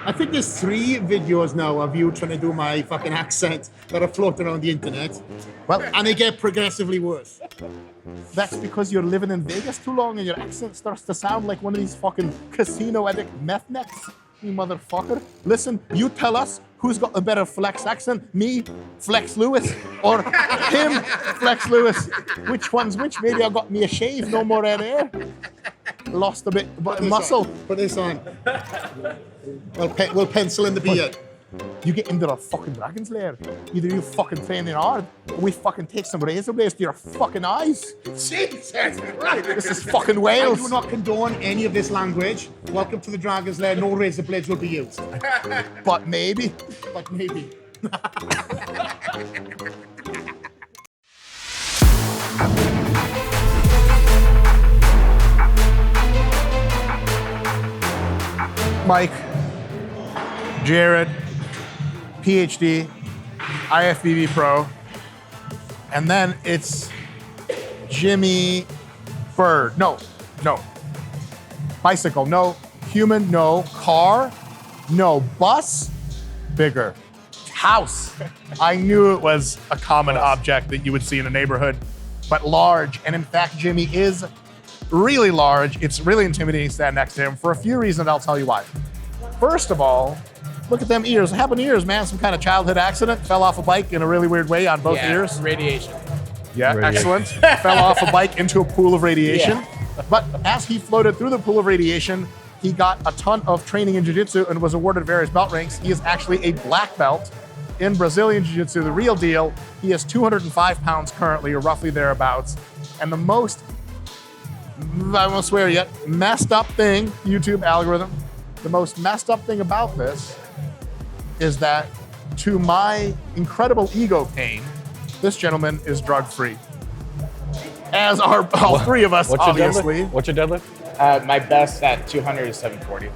I think there's 3 videos now of you trying to do my fucking accent that are floating around the internet. Well, And they get progressively worse. that's because you're living in Vegas too long and your accent starts to sound like one of these fucking casino addict meth necks, you motherfucker. Listen, you tell us who's got a better flex accent, me, Flex Lewis, or him, Flex Lewis. Which one's which? Maybe I got me a shave, no more red hair. Lost a bit of muscle. Put this on. We'll pencil in the beard. You get into the fucking dragon's lair. Either you fucking training hard, or we fucking take some razor blades to your fucking eyes. Jesus Christ. This is fucking I Wales. do not condone any of this language. Welcome to the Dragon's Lair. No razor blades will be used. But maybe. But maybe. Mike, Jared, PhD, IFBB Pro, and then it's Jimmy Bird. No. Bicycle, no. Human, no. Car, no. Bus, bigger. House. I knew it was a common object that you would see in a neighborhood, but large. And in fact, Jimmy is really large. It's really intimidating to stand next to him for a few reasons. I'll tell you why. First of all, look at them ears. What happened to ears, man? Some kind of childhood accident? Fell off a bike in a really weird way on both ears? Radiation. Yeah, Radiation. excellent. Fell off a bike into a pool of radiation. Yeah. But as he floated through the pool of radiation, he got a ton of training in jiu-jitsu and was awarded various belt ranks. He is actually a black belt in Brazilian jiu-jitsu, the real deal. He is 205 pounds currently, or roughly thereabouts. And the most, I won't swear yet, messed up thing, YouTube algorithm, the most messed up thing about this is that, to my incredible ego pain, this gentleman is drug-free. As are all 3 of us, obviously. What's your deadlift? My best at 200 is 740.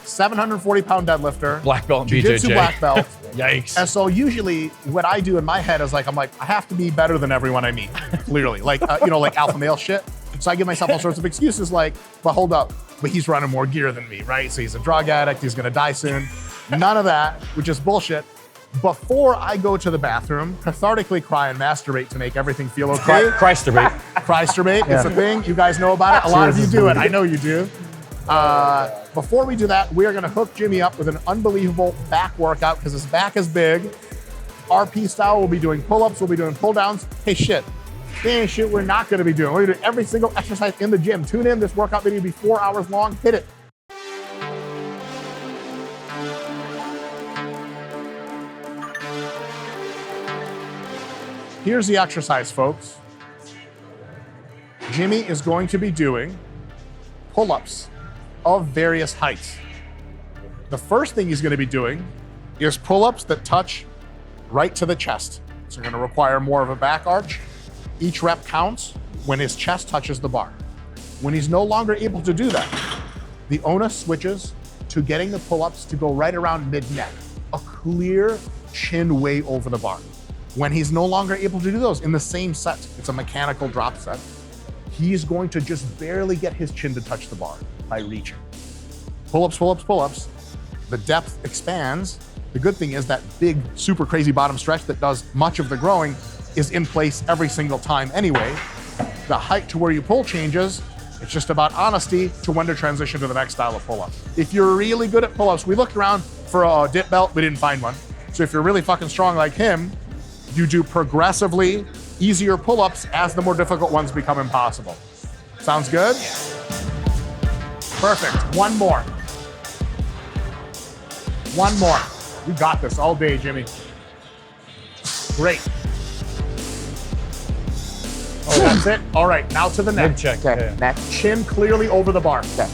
740-pound deadlifter. Black belt in Jiu-jitsu BJJ. black belt. Yikes. And so usually what I do in my head is like, I'm like, I have to be better than everyone I meet, clearly. Like, like alpha male shit. So I give myself all sorts of excuses like, but hold up, but he's running more gear than me, right? So he's a drug addict, he's gonna die soon. None of that, which is bullshit. Before I go to the bathroom, cathartically cry and masturbate to make everything feel okay. Christ-to-bate. Crysturbate, it's a thing. You guys know about it. A lot of you do it. I know you do. Before we do that, we are going to hook Jimmy up with an unbelievable back workout because his back is big. RP style, we'll be doing pull-ups, we'll be doing pull-downs. Hey, shit. Damn shit we're not going to be doing. We're going to do every single exercise in the gym. Tune in. This workout video will be 4 hours long. Hit it. Here's the exercise, folks. Jimmy is going to be doing pull-ups of various heights. The first thing he's going to be doing is pull-ups that touch right to the chest. So you're going to require more of a back arch. Each rep counts when his chest touches the bar. When he's no longer able to do that, the onus switches to getting the pull-ups to go right around mid-neck, a clear chin way over the bar. When he's no longer able to do those in the same set, it's a mechanical drop set, he's going to just barely get his chin to touch the bar by reaching. Pull-ups, pull-ups, pull-ups. The depth expands. The good thing is that big, super crazy bottom stretch that does much of the growing is in place every single time anyway. The height to where you pull changes. It's just about honesty to when to transition to the next style of pull-up. If you're really good at pull-ups, we looked around for a dip belt, we didn't find one. So if you're really fucking strong like him, you do progressively easier pull-ups as the more difficult ones become impossible. Sounds good? Perfect. One more. One more. You got this all day, Jimmy. Great. Oh, that's it? All right, now to the neck. Good check. Okay, Yeah. neck. Chin clearly over the bar. Okay.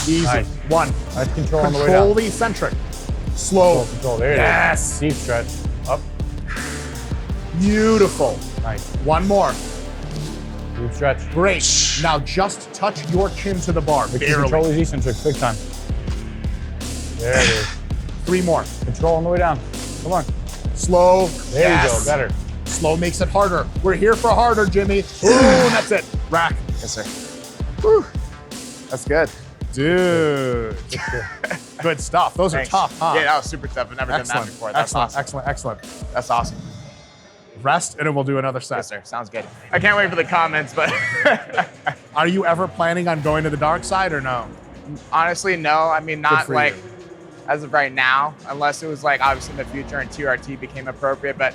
Easy. Nice. One. Nice control on the way Control down. the eccentric. Slow. Full control. There it is. Yes. Deep stretch. Up. Beautiful. Nice. One more. Deep stretch. Great. Now just touch your chin to the bar. Make you control Barely. these eccentrics big time. There it is. 3 more. Control on the way down. Come on. Slow. There Yes. you go. Better. Slow makes it harder. We're here for harder, Jimmy. Ooh, that's it. Rack. Yes, sir. Whew. That's good. Dude. Good stuff. Those Thanks. are tough, huh? Yeah, that was super tough. I've never done that before. That's awesome. Excellent. That's awesome. Rest, and then we'll do another set. Yes, sir. Sounds good. I can't wait for the comments, but Are you ever planning on going to the dark side or no? honestly, no. I mean, not for like you. as of right now, unless it was like obviously in the future and TRT became appropriate, but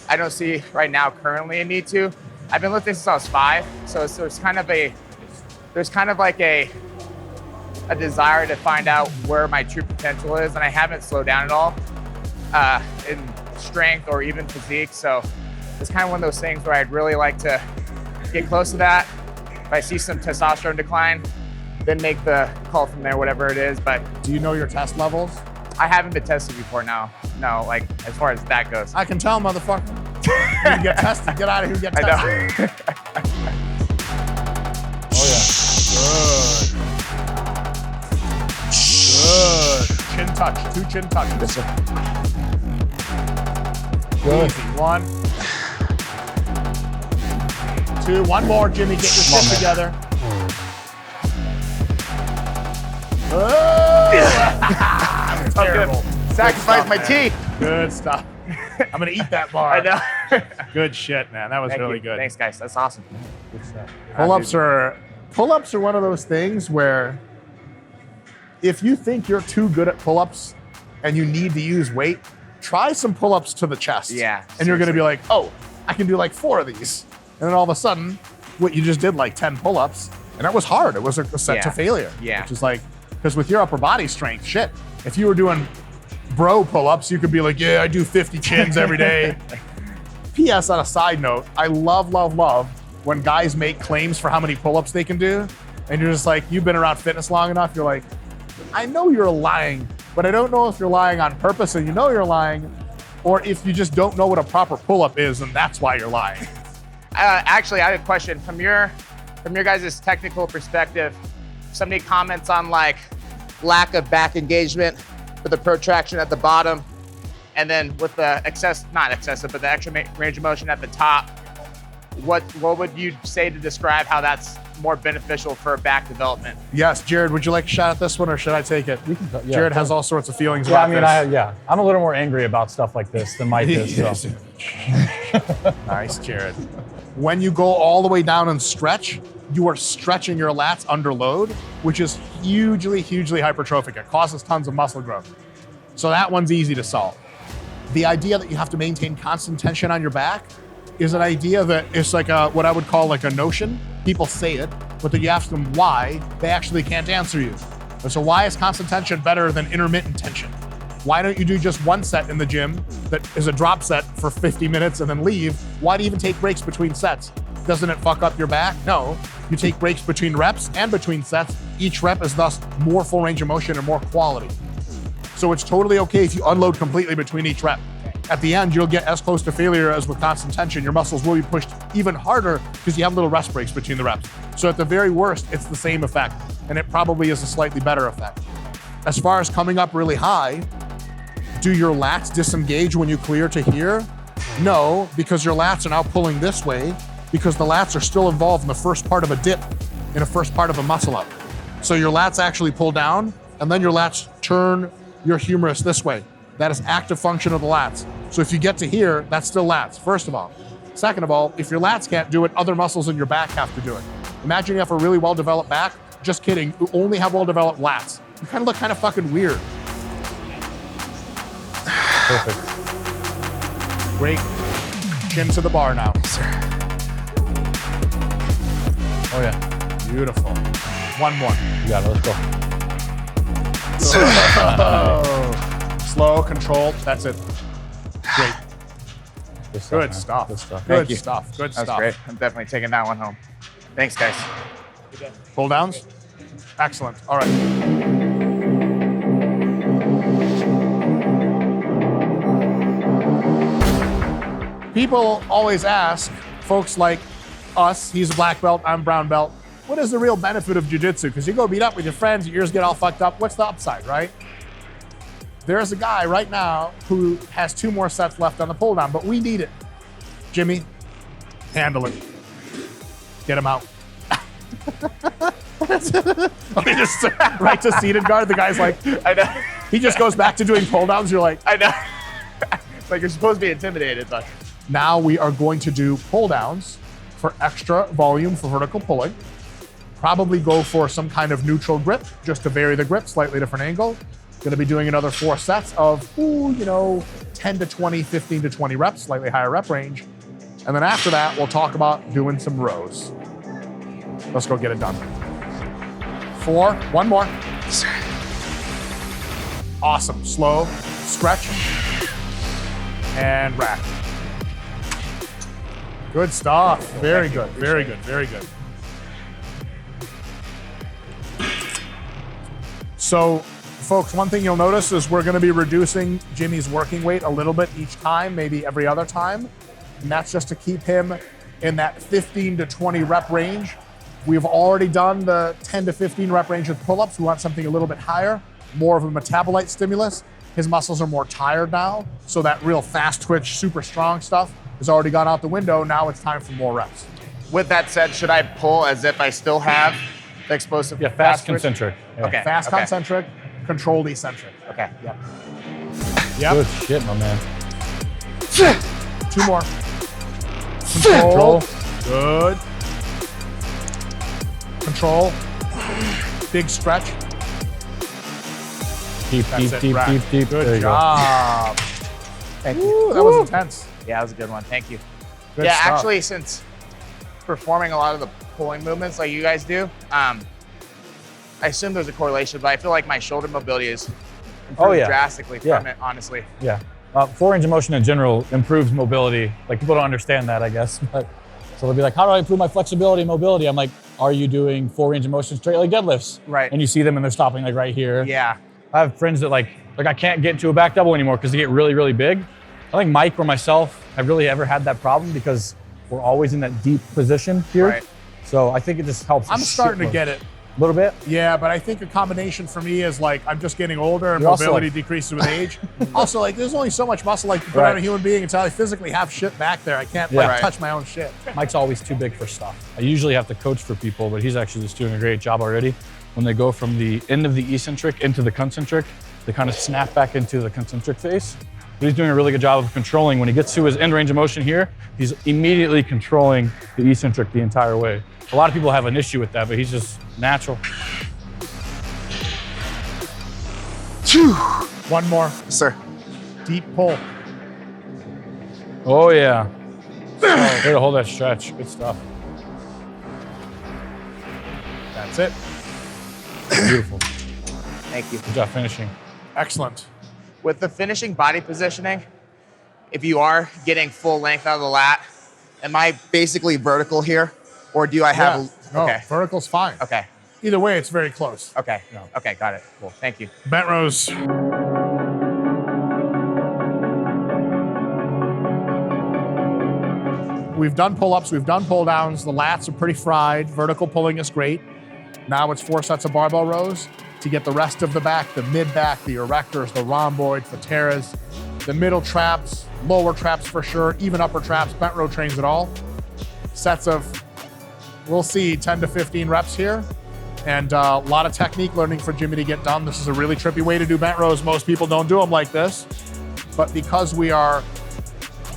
I don't see right now currently a need to. I've been lifting since I was 5, so there's kind of like a desire to find out where my true potential is, and I haven't slowed down at all in strength or even physique. So it's kind of one of those things where I'd really like to get close to that. If I see some testosterone decline, then make the call from there, whatever it is. But Do you know your test levels? I haven't been tested before, no, like as far as that goes. I can tell, motherfucker. You get tested. Get out of here. Get I tested. know. Oh yeah. Good. Chin touch. 2 chin touches. Good. Easy. 1, 2. 1 more, Jimmy. Get your shit together. Oh! Terrible. Sacrifice my teeth. Good stuff. I'm gonna eat that bar. I know. Good shit, man. That was Thank really you. good. Thanks, guys. That's awesome. Good stuff. Pull-ups are one of those things where if you think you're too good at pull-ups and you need to use weight, try some pull-ups to the chest. Yeah, And you're gonna be like, oh, I can do like 4 of these. And then all of a sudden, what you just did like 10 pull-ups, and that was hard. It was a set to Yeah. failure. Yeah. Which is like, because with your upper body strength, shit, if you were doing bro pull-ups, you could be like, yeah, I do 50 chins every day. P.S. on a side note, I love when guys make claims for how many pull-ups they can do, and you're just like, you've been around fitness long enough, you're like, I know you're lying, but I don't know if you're lying on purpose and you know you're lying, or if you just don't know what a proper pull-up is and that's why you're lying. Actually, I had a question from your guys' technical perspective. Somebody comments on like lack of back engagement with the protraction at the bottom, and then with the not excessive, but the extra range of motion at the top. What would you say to describe how that's more beneficial for back development? Yes, Jared, would you like a shot at this one or should I take it? You can yeah, Jared has all sorts of feelings Yeah, I about mean, this. I'm a little more angry about stuff like this than Mike is. So. Nice, Jared. When you go all the way down and stretch, you are stretching your lats under load, which is hugely hypertrophic. It causes tons of muscle growth. So that one's easy to solve. The idea that you have to maintain constant tension on your back is an idea that is like what I would call like a notion. People say it, but then you ask them why, they actually can't answer you. And so why is constant tension better than intermittent tension? Why don't you do just 1 set in the gym that is a drop set for 50 minutes and then leave? Why do you even take breaks between sets? Doesn't it fuck up your back? No. You take breaks between reps and between sets. Each rep is thus more full range of motion and more quality. So it's totally okay if you unload completely between each rep. At the end, you'll get as close to failure as with constant tension. Your muscles will be pushed even harder because you have little rest breaks between the reps. So at the very worst, it's the same effect, and it probably is a slightly better effect. As far as coming up really high, do your lats disengage when you clear to here? No, because your lats are now pulling this way because the lats are still involved in the first part of a dip, in the first part of a muscle up. So your lats actually pull down, and then your lats turn your humerus this way. That is active function of the lats. So if you get to here, that's still lats, first of all. Second of all, if your lats can't do it, other muscles in your back have to do it. Imagine you have a really well-developed back. Just kidding, you only have well-developed lats. You kind of look kind of fucking weird. Perfect. Great. Chin to the bar now. Oh yeah. Beautiful. 1 more. You got it. Let's go. Slow, controlled. That's it. Great. Good Man. stuff. Good stuff. Good Thank you. stuff. Good That's stuff. great. I'm definitely taking that one home. Thanks, guys. Pull downs? Excellent. All right. People always ask, folks like us, he's a black belt, I'm brown belt, what is the real benefit of jiu-jitsu? Because you go meet up with your friends, your ears get all fucked up. What's the upside, right? There's a guy right now who has 2 more sets left on the pull down, but we need it. Jimmy, handle it. Get him out. He just right to seated guard. The guy's like, I know. he just goes back to doing pull downs. You're like, I know. It's like you're supposed to be intimidated, but now we are going to do pull downs for extra volume for vertical pulling. Probably go for some kind of neutral grip just to vary the grip, slightly different angle. Going to be doing another 4 sets of, 10 to 20, 15 to 20 reps, slightly higher rep range. And then after that, we'll talk about doing some rows. Let's go get it done. 4, one more. Awesome, slow, stretch, and rack. Good stuff, very good, very good, very good. So, folks, one thing you'll notice is we're gonna be reducing Jimmy's working weight a little bit each time, maybe every other time. And that's just to keep him in that 15 to 20 rep range. We've already done the 10 to 15 rep range with pull-ups. We want something a little bit higher, more of a metabolite stimulus. His muscles are more tired now, so that real fast twitch, super strong stuff has already gone out the window. Now it's time for more reps. with that said, should I pull as if I still have the explosive? Yeah, fast twitch? concentric. Yeah. Okay. Fast concentric, controlled eccentric. Okay. Yep. Good shit, my man. 2 more. Control. Good. Control. Big stretch. Deep, That's deep, it, deep, rack. deep, deep. There Good you job. Thank you. Ooh, that was intense. Yeah, that was a good one. Thank you. Good yeah, stuff. actually, since performing a lot of the pulling movements like you guys do, I assume there's a correlation, but I feel like my shoulder mobility is improved drastically from it, honestly. Yeah. 4-range of motion in general improves mobility. Like, people don't understand that, I guess. But so they'll be like, how do I improve my flexibility and mobility? I'm like, are you doing 4-range of motion straight leg deadlifts? Right. And you see them and they're stopping like right here. Yeah. I have friends that like I can't get into a back double anymore because they get really, really big. I think Mike or myself have really ever had that problem because we're always in that deep position here. Right. So I think it just helps. I'm starting to get it. A little bit. Yeah, but I think a combination for me is like I'm just getting older and You're also mobility like- decreases with age. Also, like there's only so much muscle like you put on a human being until I physically have shit back there. I can't like touch my own shit. Mike's always too big for stuff. I usually have to coach for people, but he's actually just doing a great job already. When they go from the end of the eccentric into the concentric, they kind of snap back into the concentric phase. But he's doing a really good job of controlling. When he gets to his end range of motion here, he's immediately controlling the eccentric the entire way. A lot of people have an issue with that, but he's just natural. One more. Sir. Deep pull. Oh yeah. Way to hold that stretch. Good stuff. That's it. Beautiful. Thank you. Good job finishing. Excellent. With the finishing body positioning, if you are getting full length out of the lat, am I basically vertical here? Or do I have No, okay. vertical's fine. Okay. Either way, it's very close. Okay. No. Okay, got it. Cool. Thank you. Bent rows. We've done pull-ups, we've done pull-downs. The lats are pretty fried. Vertical pulling is great. Now it's 4 sets of barbell rows to get the rest of the back, the mid-back, the erectors, the rhomboids, the teras, the middle traps, lower traps for sure, even upper traps, bent row trains it all. Sets of, we'll see, 10 to 15 reps here. And a lot of technique learning for Jimmy to get done. This is a really trippy way to do bent rows. Most people don't do them like this. But because we are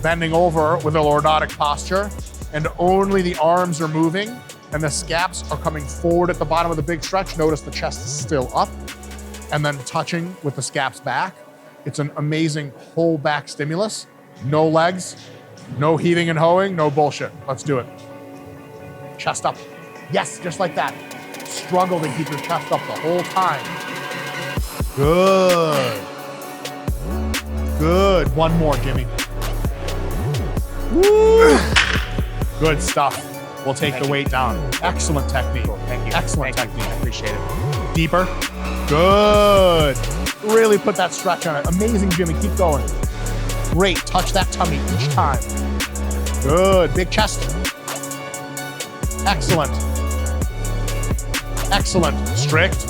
bending over with a lordotic posture and only the arms are moving and the scaps are coming forward at the bottom of the big stretch, notice the chest is still up and then touching with the scaps back. It's an amazing whole back stimulus. No legs, no heaving and hoeing, no bullshit. Let's do it. Chest up. Yes, just like that. Struggle to keep your chest up the whole time. Good. Good. One more, Jimmy. Woo. Good stuff. We'll take the weight down. Excellent technique. Cool. Thank you. Excellent Thank you. technique. I appreciate it. Deeper. Good. Really put that stretch on it. Amazing, Jimmy. Keep going. Great. Touch that tummy each time. Good. Big chest. Excellent. Excellent. Strict.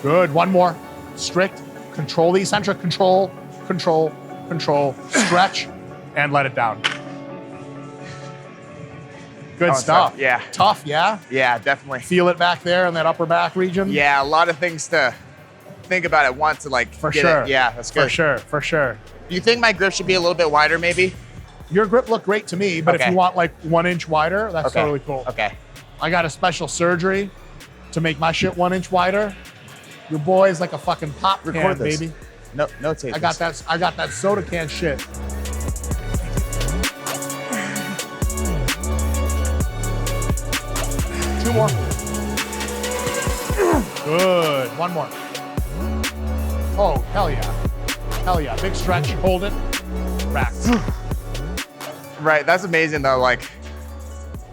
Good. One more. Strict. Control the eccentric. Control. Control. Control. Stretch. And let it down. Good stuff. Yeah. Tough, yeah? Yeah, definitely. Feel it back there in that upper back region? Yeah, a lot of things to think about at once to like For get sure. it. Yeah, that's good. For sure. Do you think my grip should be a little bit wider maybe? Your grip looked great to me, but if Okay. you want like 1 inch wider, that's Okay. totally cool. Okay. I got a special surgery to make my shit 1 inch wider. Your boy's like a fucking pop can, Record this. baby. No tape. I got that soda can shit. Two more. Good. One more. Oh, hell yeah. Hell yeah. Big stretch. Hold it. Back. Right, that's amazing though, like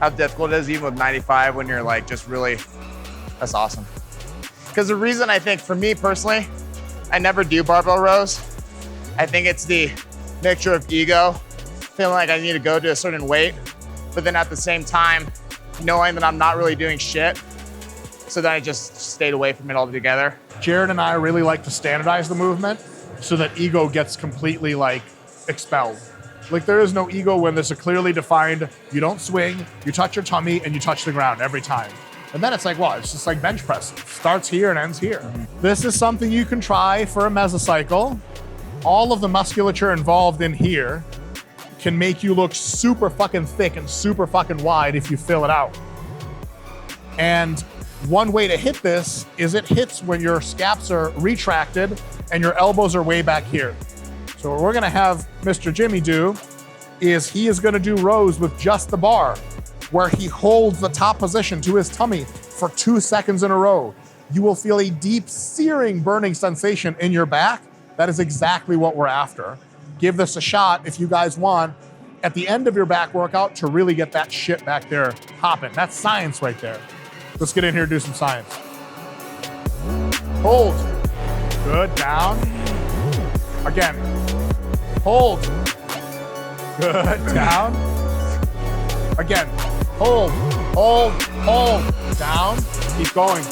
how difficult it is even with 95 when you're like just really, that's awesome. Because the reason I think for me personally, I never do barbell rows. I think it's the mixture of ego, feeling like I need to go to a certain weight, but then at the same time, knowing that I'm not really doing shit. So then I just stayed away from it altogether. Jared and I really like to standardize the movement so that ego gets completely like expelled. Like there is no ego when there's a clearly defined, you don't swing, you touch your tummy and you touch the ground every time. And then it's like, well, it's just like bench press. It starts here and ends here. This is something you can try for a mesocycle. All of the musculature involved in here can make you look super fucking thick and super fucking wide if you fill it out. And one way to hit this is it hits when your scaps are retracted and your elbows are way back here. So what we're gonna have Mr. Jimmy do is he is gonna do rows with just the bar where he holds the top position to his tummy for 2 seconds in a row. You will feel a deep, searing, burning sensation in your back. That is exactly what we're after. Give this a shot if you guys want at the end of your back workout to really get that shit back there hopping. That's science right there. Let's get in here and do some science. Hold. Good, down. Again. Hold. Good, down. Again. Hold, hold, hold. Down. Keep going.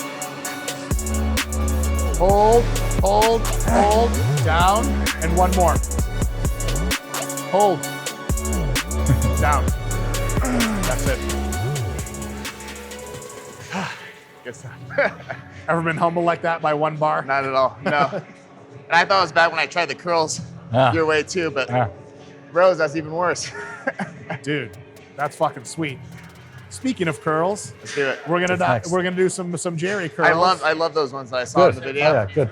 Hold, hold, hold. Down. And one more. Hold. Down. That's it. Good stuff. Ever been humbled like that by one bar? Not at all, no. And I thought it was bad when I tried the curls your way too, but rows, that's even worse. Dude, that's fucking sweet. Speaking of curls, Let's do it. we're gonna do some Jerry curls. I love those ones that I saw in the video. Oh, yeah, good.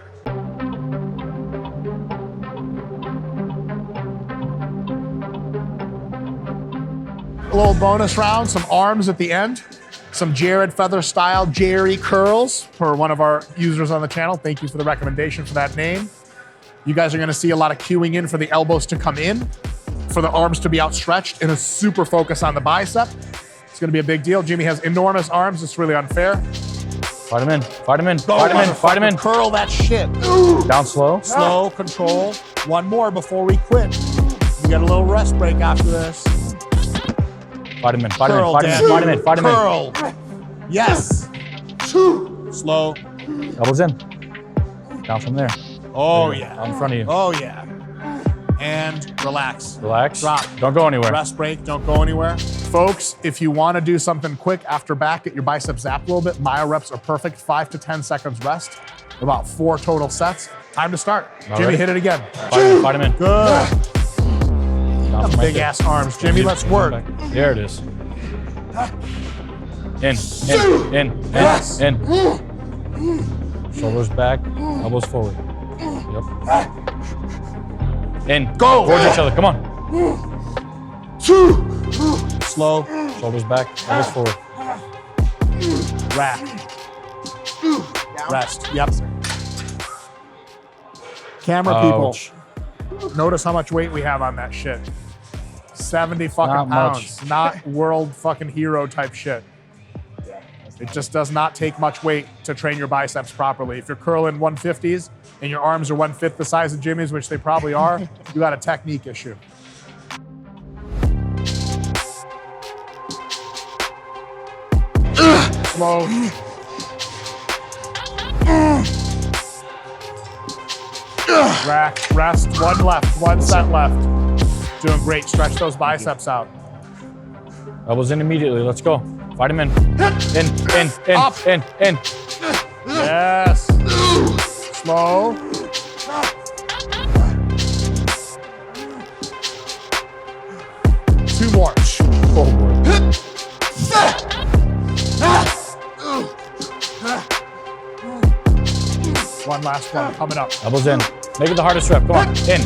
A little bonus round, some arms at the end, some Jared Feather style Jerry curls for one of our users on the channel. Thank you for the recommendation for that name. You guys are gonna see a lot of cueing in for the elbows to come in, for the arms to be outstretched, and a super focus on the bicep. It's gonna be a big deal. Jimmy has enormous arms. It's really unfair. Fight him in, fight him in, Go, fight him in, fight him in. Curl that shit. Down slow. Slow, control. One more before we quit. We got a little rest break after this. Fight him in, fight him in, Curl, fight him Dan. in, fight him in, fight him in. Curl. Yes. Slow. Elbows in. Down from there. Oh, There you go. yeah. Out in front of you. Oh, yeah. And relax. Relax. Drop. Don't go anywhere. Rest break. Don't go anywhere. Folks, if you want to do something quick after back, get your biceps zapped a little bit. Myo reps are perfect. 5 to 10 seconds rest. About 4 total sets. Time to start. All Jimmy, right. hit it again. Fight him in, fight him in. Good. Down from right Big there. ass arms. Jimmy, let's work. There it is. In. Yes. In. Shoulders back, elbows forward. Yep. In. Go. Towards each other. Come on. Slow. Shoulders back, elbows forward. Rack. Rest. Yep. Camera Ouch. people. Notice how much weight we have on that shit. 70 fucking Not pounds. much. Not world fucking hero type shit. It just does not take much weight to train your biceps properly. If you're curling 150s and your arms are 1/5 the size of Jimmy's, which they probably are, you got a technique issue. Slow. Rack, rest, one left, one set left. Doing great, stretch those biceps out. Elbows in immediately. Let's go. Fight him in. Up. In. Yes. Slow. Two more. Oh boy. One last one coming up. Elbows in. Make it the hardest rep. Come on. In.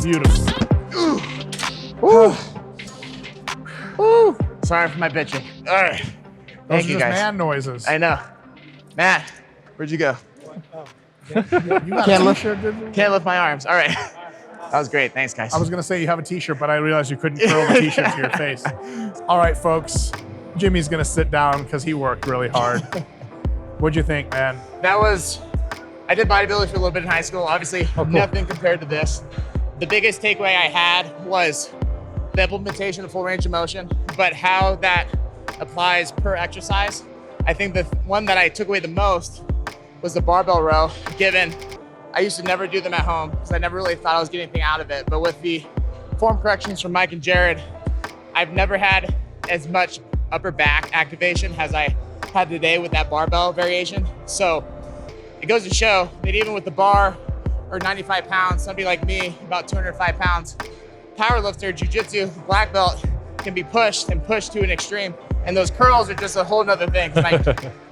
Beautiful. Sorry for my bitching. All right. Those Thank are you, just guys. man noises. I know. Matt, where'd you go? You got Can't a lift- t-shirt, did you? Can't lift my arms. All right. That was great. Thanks, guys. I was gonna say you have a t-shirt, but I realized you couldn't curl the t-shirt to your face. All right, folks. Jimmy's gonna sit down because he worked really hard. What'd you think, man? I did bodybuilding for a little bit in high school. Obviously, nothing compared to this. The biggest takeaway I had was the implementation of full range of motion, but how that applies per exercise. I think the one that I took away the most was the barbell row, given I used to never do them at home because I never really thought I was getting anything out of it. But with the form corrections from Mike and Jared, I've never had as much upper back activation as I had today with that barbell variation. So it goes to show that even with the bar or 95 pounds, somebody like me, about 205 pounds, powerlifter, jiu-jitsu, black belt, can be pushed and pushed to an extreme. And those curls are just a whole nother thing.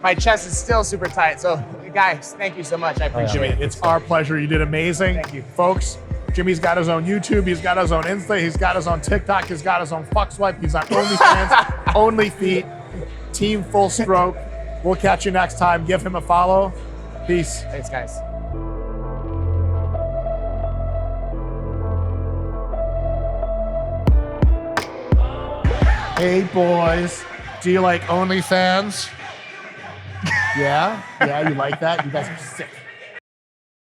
My chest is still super tight. So guys, thank you so much. I appreciate it. It's our pleasure. You did amazing. Thank you. Folks, Jimmy's got his own YouTube. He's got his own Insta. He's got his own TikTok. He's got his own fuck swipe. He's on OnlyFans, Only Feet, Team Full Stroke. We'll catch you next time. Give him a follow. Peace. Thanks, guys. Hey, boys. Do you like OnlyFans? Yeah? Yeah, you like that? You guys are sick.